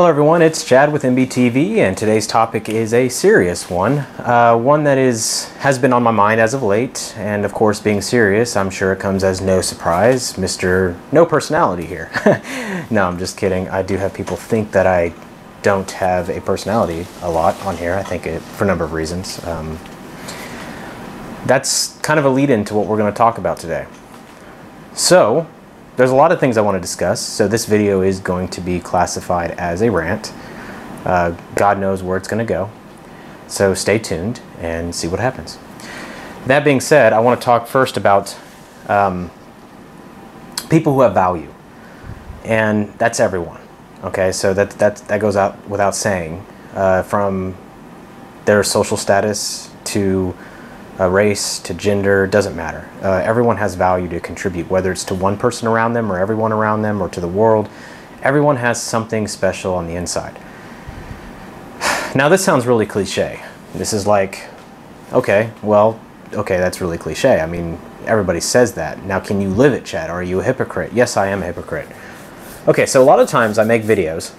Hello everyone, it's Chad with MBTV, and today's topic is a serious one. One that has been on my mind as of late, and of course being serious, I'm sure it comes as no surprise, Mr. No Personality here. No, I'm just kidding. I do have people think that I don't have a personality a lot on here. I think it for a number of reasons. That's kind of a lead-in to what we're going to talk about today. So, there's a lot of things I want to discuss, so this video is going to be classified as a rant. God knows where it's going to go. So stay tuned and see what happens. That being said, I want to talk first about people who have value. And that's everyone. Okay, so that goes out without saying. From their social status to race to gender, doesn't matter. Everyone has value to contribute, whether it's to one person around them or everyone around them or to the world. Everyone has something special on the inside. Now this sounds really cliche. This is like, okay, that's really cliche. I mean, everybody says that. Now can you live it, Chad? Are you a hypocrite? Yes, I am a hypocrite. Okay, so a lot of times I make videos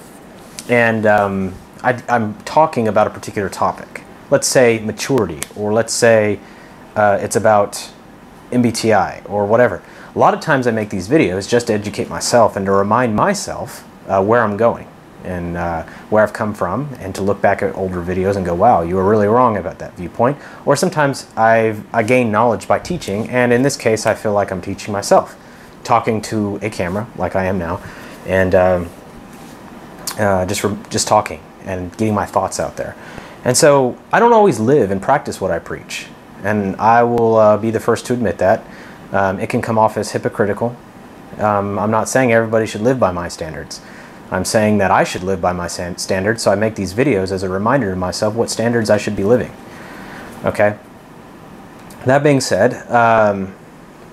and I'm talking about a particular topic. Let's say maturity, or let's say it's about MBTI or whatever. A lot of times I make these videos just to educate myself and to remind myself where I'm going and where I've come from, and to look back at older videos and go, wow, you were really wrong about that viewpoint. Or sometimes I gain knowledge by teaching, and in this case I feel like I'm teaching myself, talking to a camera like I am now, and just talking and getting my thoughts out there. And so I don't always live and practice what I preach, and I will be the first to admit that. It can come off as hypocritical. I'm not saying everybody should live by my standards. I'm saying that I should live by my standards, so I make these videos as a reminder to myself what standards I should be living. Okay? That being said,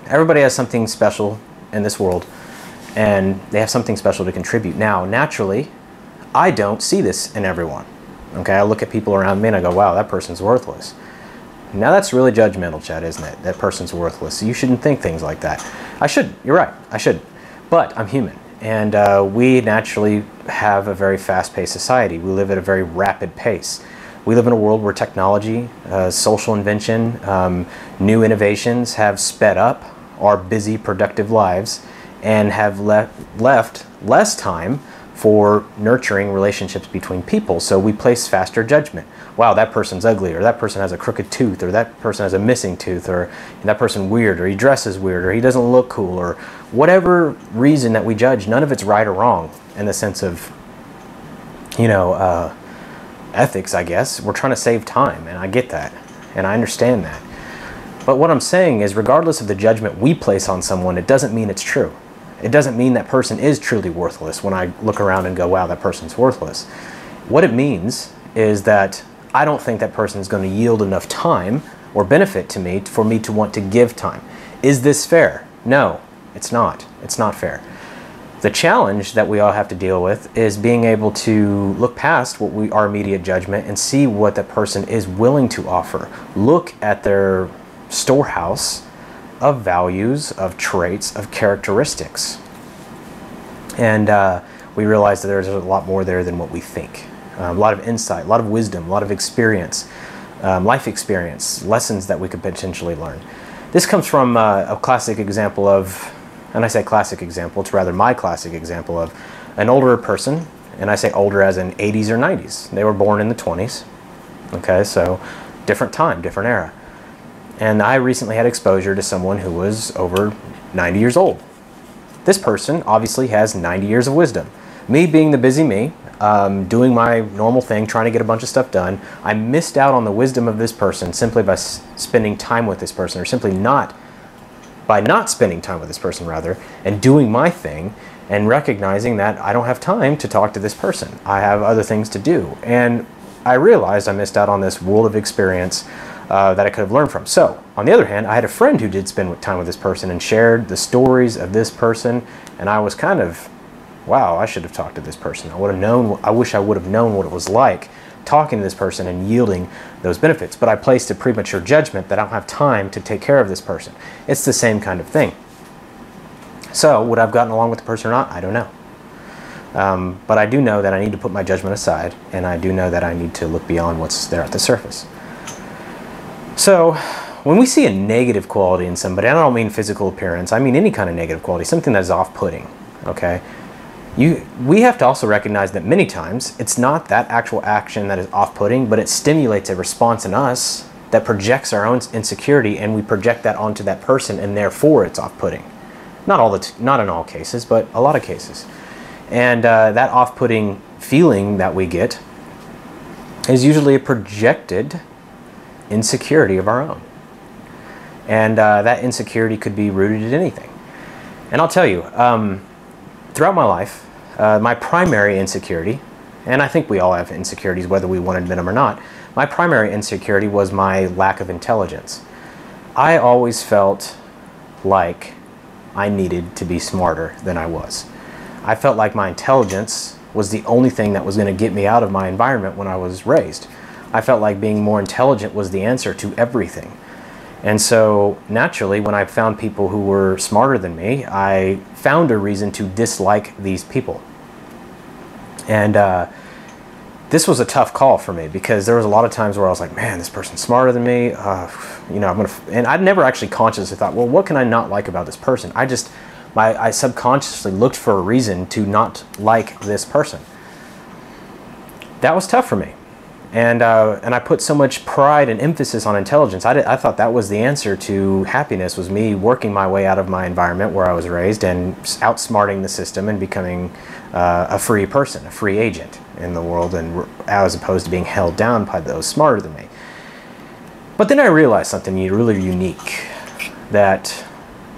everybody has something special in this world, and they have something special to contribute. Now, naturally, I don't see this in everyone. Okay, I look at people around me and I go, wow, that person's worthless. Now that's really judgmental, Chad, isn't it? That person's worthless. You shouldn't think things like that. I should. You're right. I should. But I'm human. And we naturally have a very fast-paced society. We live at a very rapid pace. We live in a world where technology, social invention, new innovations have sped up our busy, productive lives and have left less time for nurturing relationships between people. So we place faster judgment. Wow, that person's ugly, or that person has a crooked tooth, or that person has a missing tooth, or that person weird, or he dresses weird, or he doesn't look cool, or whatever reason that we judge. None of it's right or wrong in the sense of, ethics, I guess. We're trying to save time, and I get that, and I understand that. But what I'm saying is, regardless of the judgment we place on someone, it doesn't mean it's true. It doesn't mean that person is truly worthless when I look around and go, wow, that person's worthless. What it means is that I don't think that person is going to yield enough time or benefit to me for me to want to give time. Is this fair? No, it's not. It's not fair. The challenge that we all have to deal with is being able to look past our immediate judgment and see what that person is willing to offer. Look at their storehouse of values, of traits, of characteristics. And we realize that there's a lot more there than what we think. A lot of insight, a lot of wisdom, a lot of experience, life experience, lessons that we could potentially learn. This comes from a classic example of, and I say classic example, it's rather my classic example of an older person, and I say older as in 80s or 90s. They were born in the 20s. Okay, so different time, different era. And I recently had exposure to someone who was over 90 years old. This person obviously has 90 years of wisdom. Me being the busy me, doing my normal thing, trying to get a bunch of stuff done, I missed out on the wisdom of this person simply by spending time with this person, or simply by not spending time with this person, rather, and doing my thing and recognizing that I don't have time to talk to this person. I have other things to do. And I realized I missed out on this world of experience that I could have learned from. So, on the other hand, I had a friend who did spend time with this person and shared the stories of this person, and I was kind of, wow, I should have talked to this person. I wish I would have known what it was like talking to this person and yielding those benefits. But I placed a premature judgment that I don't have time to take care of this person. It's the same kind of thing. So, would I have gotten along with the person or not? I don't know. But I do know that I need to put my judgment aside, and I do know that I need to look beyond what's there at the surface. So when we see a negative quality in somebody, I don't mean physical appearance, I mean any kind of negative quality, something that's off-putting, okay? We have to also recognize that many times it's not that actual action that is off-putting, but it stimulates a response in us that projects our own insecurity, and we project that onto that person, and therefore it's off-putting. Not in all cases, but a lot of cases. And that off-putting feeling that we get is usually a projected insecurity of our own. And that insecurity could be rooted in anything. And I'll tell you, throughout my life, my primary insecurity, and I think we all have insecurities whether we want to admit them or not, my primary insecurity was my lack of intelligence. I always felt like I needed to be smarter than I was. I felt like my intelligence was the only thing that was going to get me out of my environment when I was raised. I felt like being more intelligent was the answer to everything. And so naturally, when I found people who were smarter than me, I found a reason to dislike these people. And this was a tough call for me, because there was a lot of times where I was like, man, this person's smarter than me. You know, and I'd never actually consciously thought, well, what can I not like about this person? I subconsciously looked for a reason to not like this person. That was tough for me. And I put so much pride and emphasis on intelligence. I thought that was the answer to happiness, was me working my way out of my environment where I was raised and outsmarting the system and becoming a free person, a free agent in the world, and as opposed to being held down by those smarter than me. But then I realized something really unique, that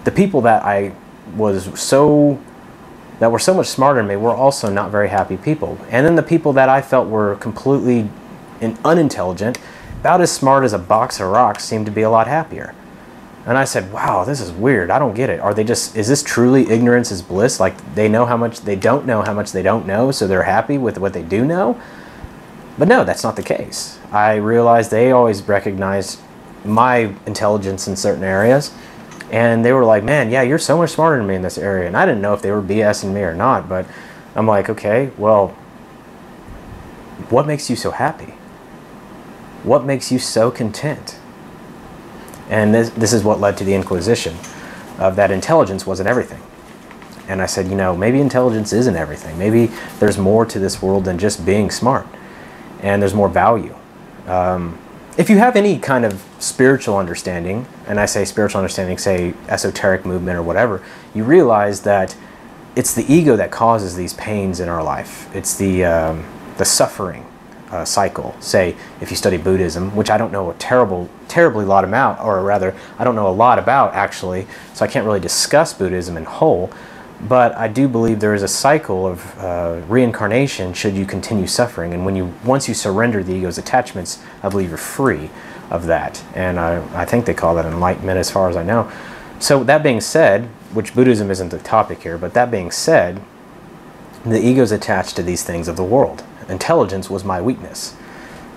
the people that were so much smarter than me were also not very happy people. And then the people that I felt were completely unintelligent, about as smart as a box of rocks, seemed to be a lot happier. And I said, wow, this is weird. I don't get it. Is this truly ignorance is bliss? Like, they know how much they don't know how much they don't know, so they're happy with what they do know? But no, that's not the case. I realized they always recognized my intelligence in certain areas, and they were like, man, yeah, you're so much smarter than me in this area. And I didn't know if they were BSing me or not, but I'm like, okay, well, what makes you so happy? What makes you so content? And this is what led to the inquisition of that intelligence wasn't everything. And I said, you know, maybe intelligence isn't everything. Maybe there's more to this world than just being smart. And there's more value. If you have any kind of spiritual understanding, and I say spiritual understanding, say esoteric movement or whatever, you realize that it's the ego that causes these pains in our life. It's the suffering cycle. Say, if you study Buddhism, which I don't know a terribly lot about, or rather, I don't know a lot about actually, so I can't really discuss Buddhism in whole, but I do believe there is a cycle of reincarnation should you continue suffering, and once you surrender the ego's attachments, I believe you're free of that, and I think they call that enlightenment as far as I know. So that being said, which Buddhism isn't the topic here, but that being said, the ego's attached to these things of the world. Intelligence was my weakness,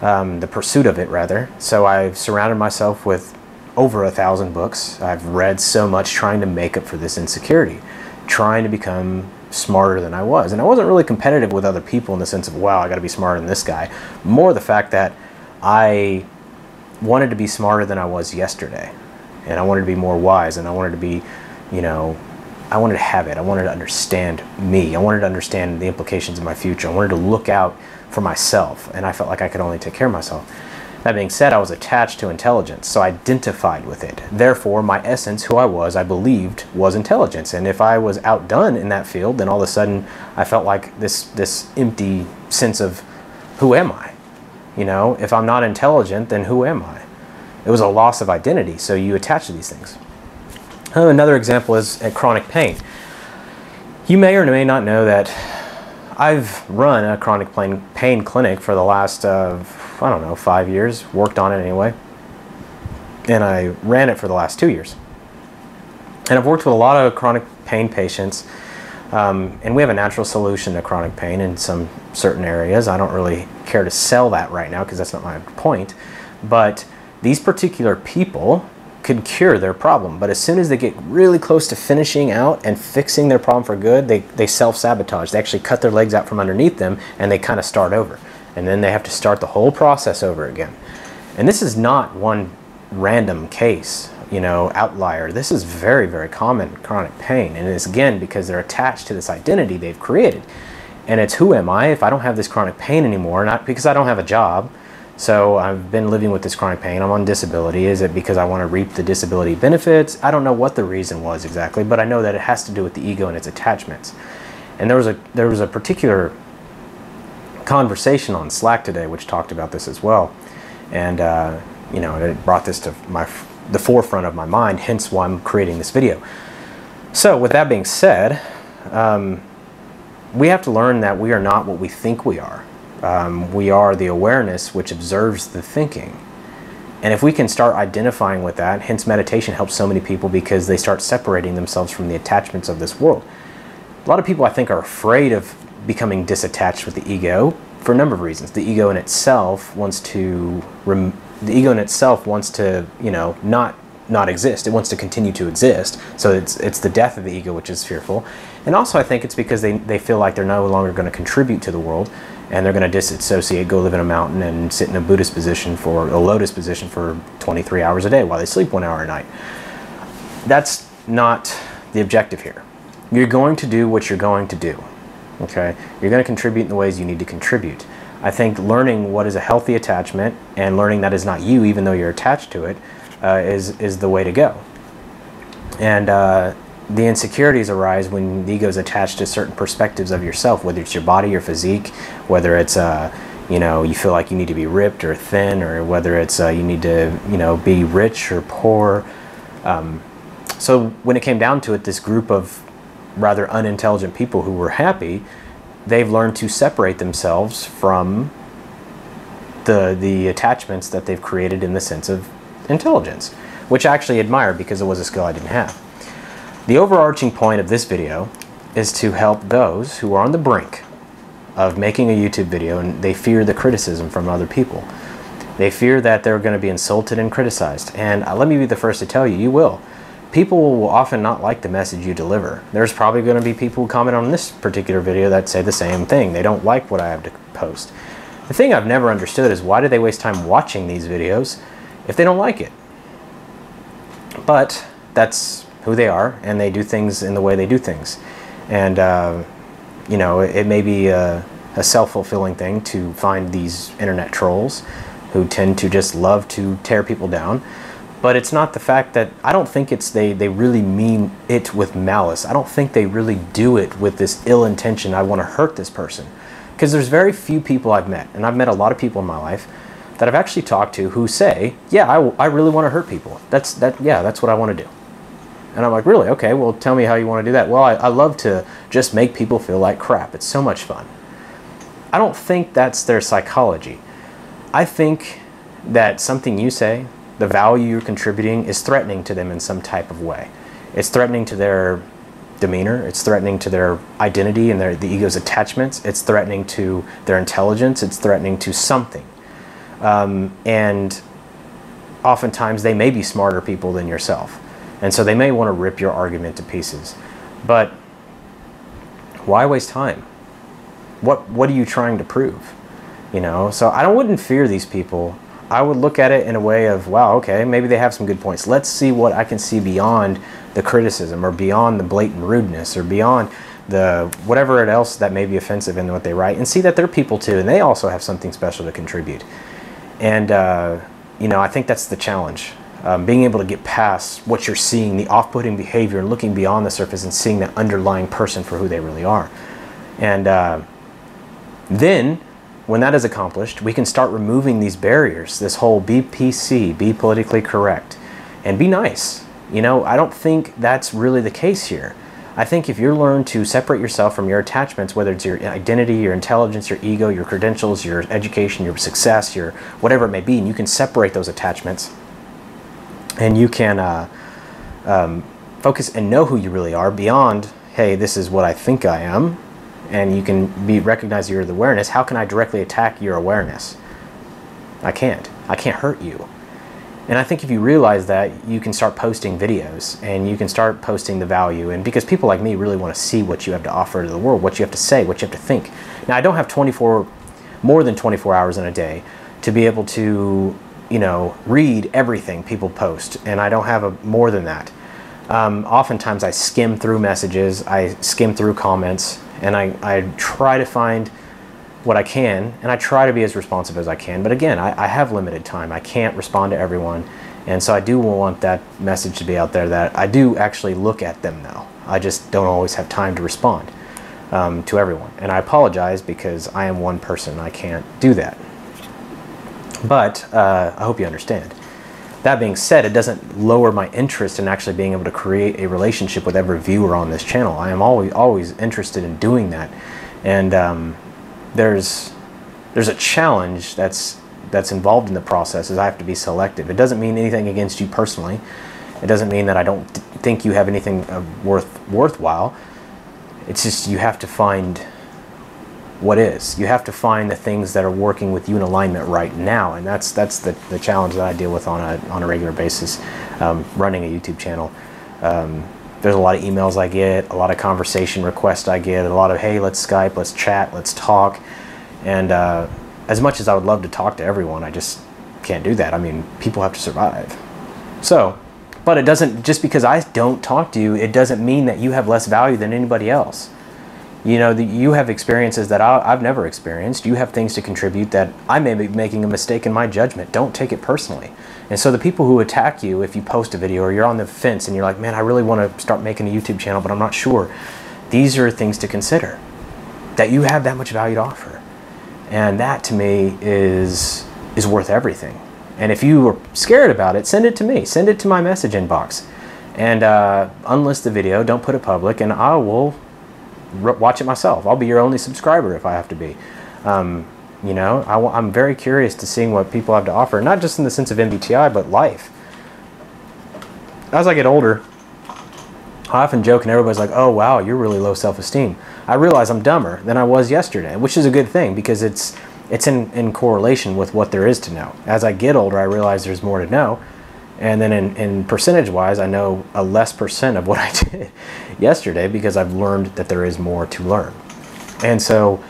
the pursuit of it rather. So I've surrounded myself with over 1,000 books. I've read so much trying to make up for this insecurity, trying to become smarter than I was. And I wasn't really competitive with other people in the sense of, wow, I got to be smarter than this guy. More the fact that I wanted to be smarter than I was yesterday. And I wanted to be more wise, and I wanted to be, you know, I wanted to have it. I wanted to understand me. I wanted to understand the implications of my future. I wanted to look out for myself, and I felt like I could only take care of myself. That being said, I was attached to intelligence, so I identified with it. Therefore, my essence, who I was, I believed, was intelligence. And if I was outdone in that field, then all of a sudden I felt like this empty sense of, who am I? You know, if I'm not intelligent, then who am I? It was a loss of identity, so you attach to these things. Another example is chronic pain. You may or may not know that I've run a chronic pain clinic for the last, I don't know, 5 years, worked on it anyway. And I ran it for the last 2 years. And I've worked with a lot of chronic pain patients, and we have a natural solution to chronic pain in some certain areas. I don't really care to sell that right now because that's not my point. But these particular people could cure their problem. But as soon as they get really close to finishing out and fixing their problem for good, they self-sabotage. They actually cut their legs out from underneath them, and they kind of start over. And then they have to start the whole process over again. And this is not one random case, you know, outlier. This is very, very common chronic pain. And it's, again, because they're attached to this identity they've created. And it's, who am I if I don't have this chronic pain anymore? Not because I don't have a job. So I've been living with this chronic pain. I'm on disability. Is it because I want to reap the disability benefits? I don't know what the reason was exactly, but I know that it has to do with the ego and its attachments. And there was a particular conversation on Slack today which talked about this as well. And you know, it brought this to the forefront of my mind, hence why I'm creating this video. So with that being said, we have to learn that we are not what we think we are. We are the awareness which observes the thinking. And if we can start identifying with that, hence meditation helps so many people because they start separating themselves from the attachments of this world. A lot of people, I think, are afraid of becoming disattached with the ego for a number of reasons. The ego in itself wants to, you know, not exist. It wants to continue to exist. So it's the death of the ego which is fearful. And also I think it's because they feel like they're no longer going to contribute to the world, and they're going to disassociate, go live in a mountain and sit in a Buddhist position for a lotus position for 23 hours a day while they sleep 1 hour a night. That's not the objective here. You're going to do what you're going to do. Okay? You're going to contribute in the ways you need to contribute. I think learning what is a healthy attachment and learning that is not you, even though you're attached to it, is the way to go. And the insecurities arise when the ego is attached to certain perspectives of yourself, whether it's your body, your physique, whether it's you know, you feel like you need to be ripped or thin, or whether it's you need to, you know, be rich or poor. So when it came down to it, this group of rather unintelligent people who were happy, they've learned to separate themselves from the attachments that they've created in the sense of intelligence, which I actually admire because it was a skill I didn't have. The overarching point of this video is to help those who are on the brink of making a YouTube video and they fear the criticism from other people. They fear that they're going to be insulted and criticized. And let me be the first to tell you, you will. People will often not like the message you deliver. There's probably going to be people who comment on this particular video that say the same thing. They don't like what I have to post. The thing I've never understood is, why do they waste time watching these videos if they don't like it? But that's who they are, and they do things in the way they do things. And you know, it may be a self-fulfilling thing to find these internet trolls who tend to just love to tear people down. But it's not the fact that, I don't think it's they really mean it with malice. I don't think they really do it with this ill intention, I want to hurt this person. Because there's very few people I've met, and I've met a lot of people in my life that I've actually talked to who say, yeah, I really want to hurt people. Yeah, that's what I want to do. And I'm like, really? Okay, well, tell me how you want to do that. Well, I love to just make people feel like crap. It's so much fun. I don't think that's their psychology. I think that something you say, the value you're contributing, is threatening to them in some type of way. It's threatening to their demeanor. It's threatening to their identity and the ego's attachments. It's threatening to their intelligence. It's threatening to something. And oftentimes they may be smarter people than yourself. And so they may want to rip your argument to pieces. But why waste time? What are you trying to prove? You know, so I wouldn't fear these people. I would look at it in a way of, wow, okay, maybe they have some good points. Let's see what I can see beyond the criticism, or beyond the blatant rudeness, or beyond the whatever else that may be offensive in what they write, and see that they're people too, and they also have something special to contribute. And you know, I think that's the challenge. Being able to get past what you're seeing, the off-putting behavior, and looking beyond the surface and seeing the underlying person for who they really are. And then, when that is accomplished, we can start removing these barriers, this whole be PC, be politically correct, and be nice. You know, I don't think that's really the case here. I think if you learn to separate yourself from your attachments, whether it's your identity, your intelligence, your ego, your credentials, your education, your success, your whatever it may be, and you can separate those attachments, and you can focus and know who you really are beyond, hey, this is what I think I am, and you can recognize your awareness. How can I directly attack your awareness? I can't. I can't hurt you. And I think if you realize that, you can start posting videos and you can start posting the value. And because people like me really want to see what you have to offer to the world, what you have to say, what you have to think. Now, I don't have more than 24 hours in a day to be able to, you know, read everything people post. And I don't have more than that. Oftentimes I skim through messages, I skim through comments, and I try to find what I can, and I try to be as responsive as I can. But again, I have limited time. I can't respond to everyone. And so I do want that message to be out there that I do actually look at them though. I just don't always have time to respond to everyone. And I apologize because I am one person. I can't do that. But I hope you understand. That being said, it doesn't lower my interest in actually being able to create a relationship with every viewer on this channel. I am always interested in doing that. And there's a challenge that's involved in the process, is I have to be selective. It doesn't mean anything against you personally. It doesn't mean that I don't think you have anything worthwhile. It's just you have to find what is. You have to find the things that are working with you in alignment right now, and that's the challenge that I deal with on a regular basis, running a YouTube channel. There's a lot of emails I get, a lot of conversation requests I get, a lot of, hey, let's Skype, let's chat, let's talk. And as much as I would love to talk to everyone, I just can't do that. I mean, people have to survive. So, but it doesn't, just because I don't talk to you, it doesn't mean that you have less value than anybody else. You know, you have experiences that I've never experienced. You have things to contribute that I may be making a mistake in my judgment. Don't take it personally. And so the people who attack you if you post a video, or you're on the fence and you're like, man, I really want to start making a YouTube channel, but I'm not sure. These are things to consider, that you have that much value to offer. And that to me is worth everything. And if you are scared about it, send it to me. Send it to my message inbox. And unlist the video, don't put it public, and I will watch it myself. I'll be your only subscriber if I have to be. You know, I'm very curious to seeing what people have to offer, not just in the sense of MBTI, but life. As I get older, I often joke and everybody's like, oh wow, you're really low self-esteem. I realize I'm dumber than I was yesterday, which is a good thing, because it's in correlation with what there is to know. As I get older, I realize there's more to know. And then in percentage-wise, I know a less percent of what I did yesterday, because I've learned that there is more to learn. And so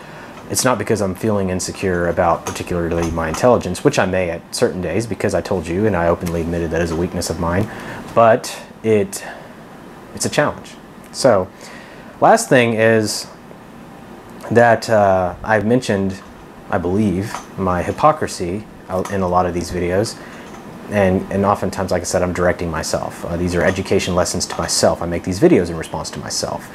it's not because I'm feeling insecure about particularly my intelligence, which I may at certain days, because I told you and I openly admitted that is a weakness of mine, but it's a challenge. So last thing is that I've mentioned, I believe, my hypocrisy in a lot of these videos. And oftentimes, like I said, I'm directing myself. These are education lessons to myself. I make these videos in response to myself.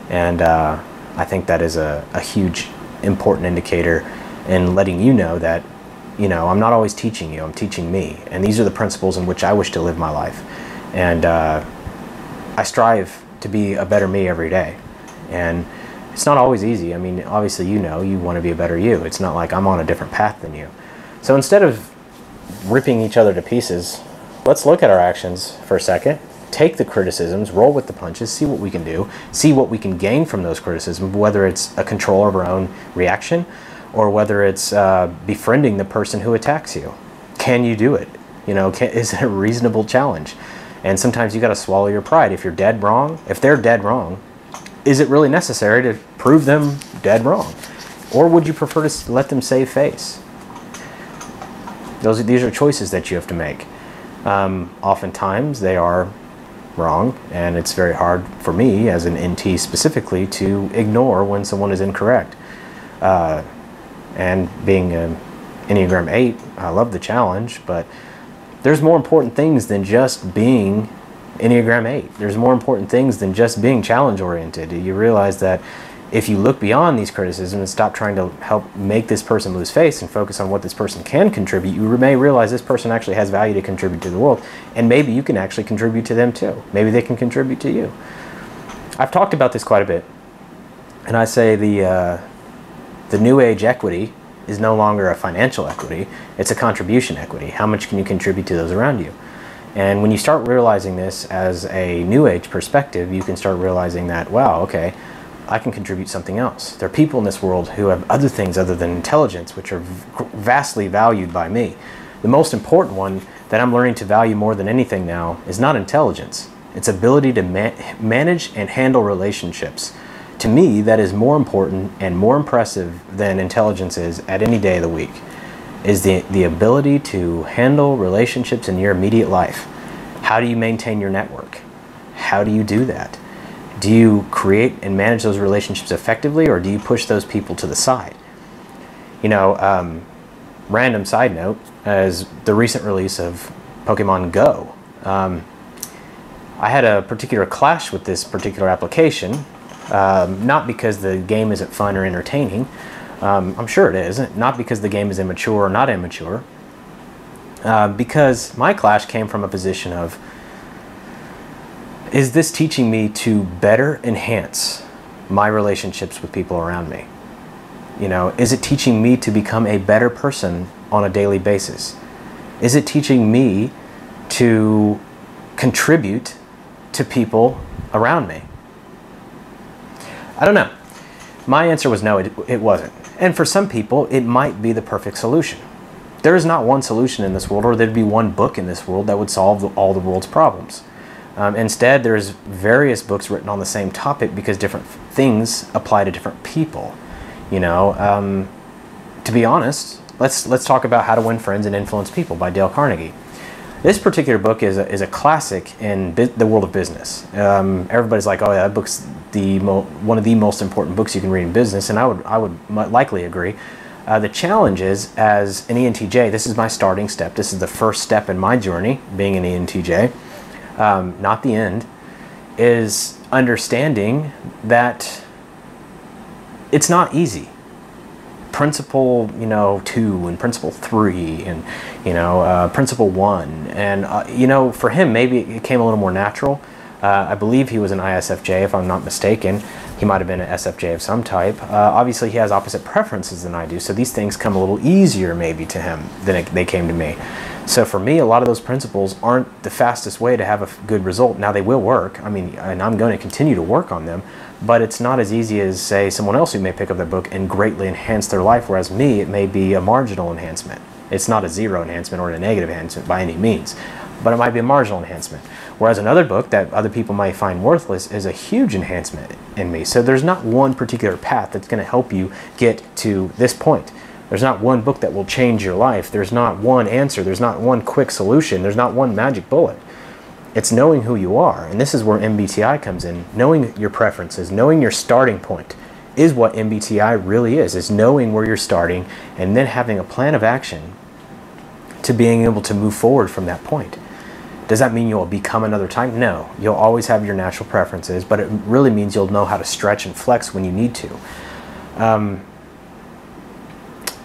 And I think that is a huge, important indicator in letting you know that, you know, I'm not always teaching you, I'm teaching me. And these are the principles in which I wish to live my life. And I strive to be a better me every day. And it's not always easy. I mean, obviously, you know, you want to be a better you. It's not like I'm on a different path than you. So instead of ripping each other to pieces, let's look at our actions for a second, take the criticisms, roll with the punches, see what we can do, see what we can gain from those criticisms, whether it's a control of our own reaction or whether it's befriending the person who attacks you. Can you do it? You know, is it a reasonable challenge? And sometimes you got to swallow your pride. If you're dead wrong, if they're dead wrong, is it really necessary to prove them dead wrong? Or would you prefer to let them save face? These are choices that you have to make. Oftentimes they are wrong, and it's very hard for me as an NT specifically to ignore when someone is incorrect. And being an Enneagram 8, I love the challenge, but there's more important things than just being Enneagram 8. There's more important things than just being challenge oriented. You realize that if you look beyond these criticisms and stop trying to help make this person lose face and focus on what this person can contribute, you may realize this person actually has value to contribute to the world, and maybe you can actually contribute to them too. Maybe they can contribute to you. I've talked about this quite a bit, and I say the new age equity is no longer a financial equity, it's a contribution equity. How much can you contribute to those around you? And when you start realizing this as a new age perspective, you can start realizing that, wow, okay, I can contribute something else. There are people in this world who have other things other than intelligence, which are vastly valued by me. The most important one that I'm learning to value more than anything now is not intelligence. It's ability to manage and handle relationships. To me, that is more important and more impressive than intelligence is at any day of the week, is the ability to handle relationships in your immediate life. How do you maintain your network? How do you do that? Do you create and manage those relationships effectively, or do you push those people to the side? You know, random side note, as the recent release of Pokemon Go, I had a particular clash with this particular application, not because the game isn't fun or entertaining. I'm sure it is. Not because the game is immature or not immature. Because my clash came from a position of, is this teaching me to better enhance my relationships with people around me? You know, is it teaching me to become a better person on a daily basis? Is it teaching me to contribute to people around me? I don't know. My answer was no, it wasn't. And for some people, it might be the perfect solution. There is not one solution in this world, or there'd be one book in this world that would solve all the world's problems. Instead, there's various books written on the same topic because different things apply to different people. You know, to be honest, let's talk about How to Win Friends and Influence People by Dale Carnegie. This particular book is a classic in the world of business. Everybody's like, oh yeah, that book's one of the most important books you can read in business, and I would likely agree. The challenge is, as an ENTJ, this is my starting step. This is the first step in my journey, being an ENTJ, not the end, is understanding that it's not easy. Principle, 2 and principle 3 and, principle 1. And, for him, maybe it came a little more natural. I believe he was an ISFJ, if I'm not mistaken. He might have been an SFJ of some type. Obviously, he has opposite preferences than I do, so these things come a little easier maybe to him than they came to me. So for me, a lot of those principles aren't the fastest way to have a good result. Now, they will work. I mean, and I'm going to continue to work on them, but it's not as easy as, say, someone else who may pick up that book and greatly enhance their life, whereas me, it may be a marginal enhancement. It's not a zero enhancement or a negative enhancement by any means, but it might be a marginal enhancement. Whereas another book that other people might find worthless is a huge enhancement in me. So there's not one particular path that's going to help you get to this point. There's not one book that will change your life. There's not one answer. There's not one quick solution. There's not one magic bullet. It's knowing who you are. And this is where MBTI comes in. Knowing your preferences, knowing your starting point is what MBTI really is knowing where you're starting and then having a plan of action to being able to move forward from that point. Does that mean you'll become another type? No. You'll always have your natural preferences, but it really means you'll know how to stretch and flex when you need to.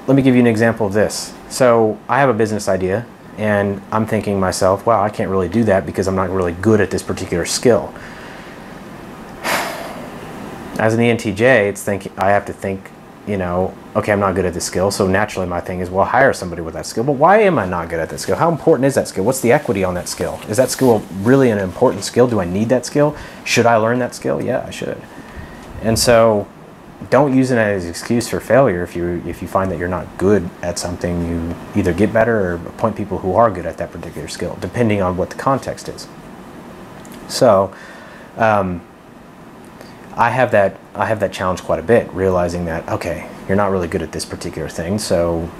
Let me give you an example of this. So I have a business idea, and I'm thinking to myself, wow, I can't really do that because I'm not really good at this particular skill. As an ENTJ, I have to think, okay, I'm not good at this skill, so naturally my thing is, well, hire somebody with that skill. But why am I not good at that skill? How important is that skill? What's the equity on that skill? Is that skill really an important skill? Do I need that skill? Should I learn that skill? Yeah, I should. And so don't use it as an excuse for failure. If you find that you're not good at something, you either get better or appoint people who are good at that particular skill, depending on what the context is. So I have that challenge quite a bit, realizing that, okay, you're not really good at this particular thing, so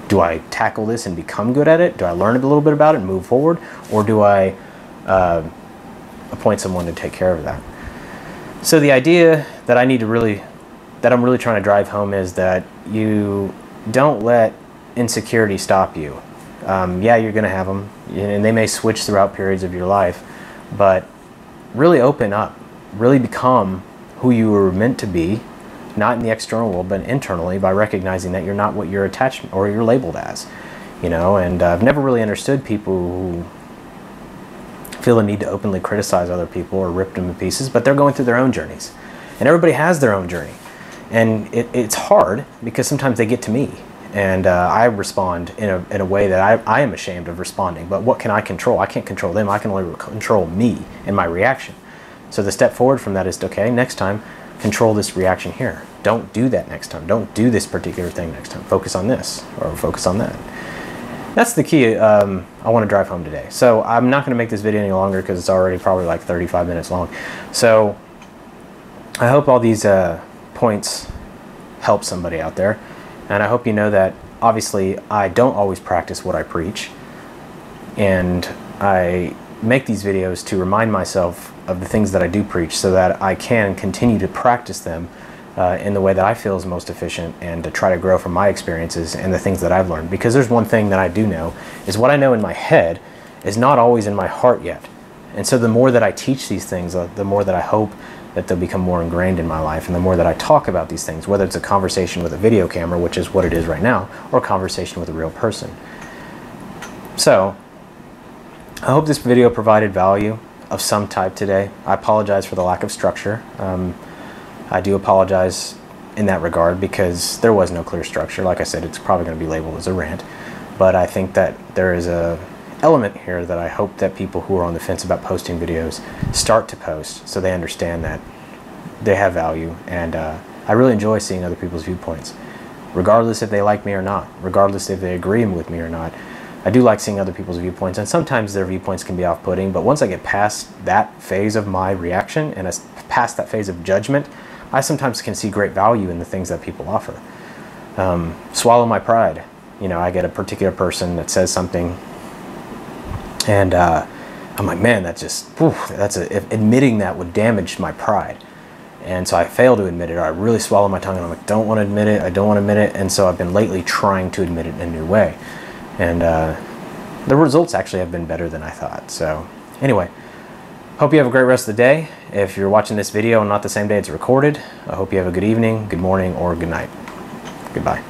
do I tackle this and become good at it? Do I learn a little bit about it and move forward? Or do I appoint someone to take care of that? So the idea that I'm really trying to drive home is that you don't let insecurity stop you. Yeah, you're going to have them, and they may switch throughout periods of your life, but really open up, really become who you were meant to be, not in the external world, but internally, by recognizing that you're not what you're attached or you're labeled as. And I've never really understood people who feel the need to openly criticize other people or rip them to pieces, but they're going through their own journeys. And everybody has their own journey. And it's hard because sometimes they get to me. And I respond in a way that I am ashamed of responding. But what can I control? I can't control them. I can only control me and my reaction. So the step forward from that is, okay, next time, control this reaction here. Don't do that next time. Don't do this particular thing next time. Focus on this or focus on that. that's the key I want to drive home today. So I'm not going to make this video any longer because it's already probably like 35 minutes long. So I hope all these points help somebody out there. And I hope you know that obviously I don't always practice what I preach. And I make these videos to remind myself of the things that I do preach so that I can continue to practice them in the way that I feel is most efficient, and to try to grow from my experiences and the things that I've learned. Because there's one thing that I do know, is what I know in my head is not always in my heart yet. And so the more that I teach these things, the more that I hope that they'll become more ingrained in my life, and the more that I talk about these things, whether it's a conversation with a video camera, which is what it is right now, or a conversation with a real person. So I hope this video provided value of some type today. I apologize for the lack of structure. I do apologize in that regard because there was no clear structure. Like I said, it's probably going to be labeled as a rant, but I think that there is a element here that I hope that people who are on the fence about posting videos start to post, so they understand that they have value. And I really enjoy seeing other people's viewpoints, regardless if they like me or not, regardless if they agree with me or not. I do like seeing other people's viewpoints, and sometimes their viewpoints can be off-putting, but once I get past that phase of my reaction and past that phase of judgment, I sometimes can see great value in the things that people offer. Swallow my pride. You know, I get a particular person that says something, and I'm like, man, that's just, admitting that would damage my pride. And so I fail to admit it, or I really swallow my tongue, and I'm like, don't want to admit it, I don't want to admit it. And so I've been lately trying to admit it in a new way. And the results actually have been better than I thought. So anyway, hope you have a great rest of the day. If you're watching this video on not the same day it's recorded, I hope you have a good evening, good morning, or good night. Goodbye.